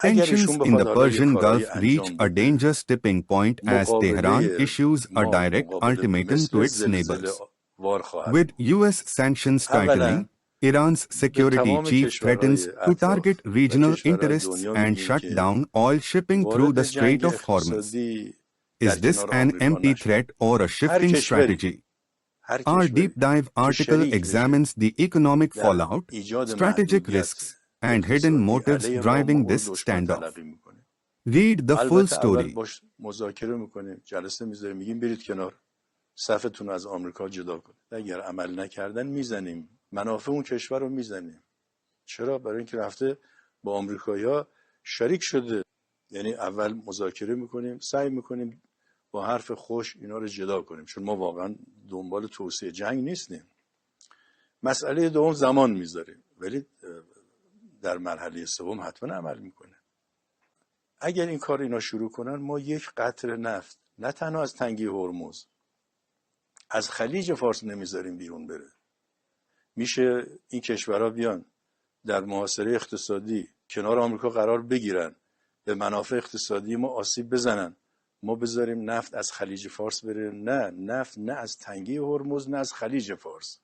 Tensions in the Persian Gulf reach a dangerous tipping point as Tehran issues a direct ultimatum to its neighbors. With US sanctions tightening, Iran's security chief threatens to target regional interests and shut down oil shipping through the Strait of Hormuz. Is this an empty threat or a shifting strategy? Our deep dive article examines the economic fallout, strategic risks, and hidden motives driving this standoff. Read the full story. صفتون از آمریکا جدا کنید. اگر عمل نکردن میزنیم، منافع اون کشور رو میزنیم. چرا؟ برای اینکه رفته با آمریکایی‌ها شریک شده. یعنی اول مذاکره میکنیم، سعی میکنیم با حرف خوش اینا رو جدا کنیم، چون ما واقعا دنبال توسعه جنگ نیستیم. مسئله دوم زمان میذاریم، ولی در مرحله سوم حتما عمل میکنه. اگر این کار اینا شروع کنن، ما یک قطره نفت نه تنها از تنگی هرمز، از خلیج فارس نمیذاریم بیرون بره. میشه این کشورها بیان در محاصره اقتصادی کنار آمریکا قرار بگیرن، به منافع اقتصادی ما آسیب بزنن، ما بذاریم نفت از خلیج فارس بره؟ نه، نفت نه از تنگی هرمز نه از خلیج فارس.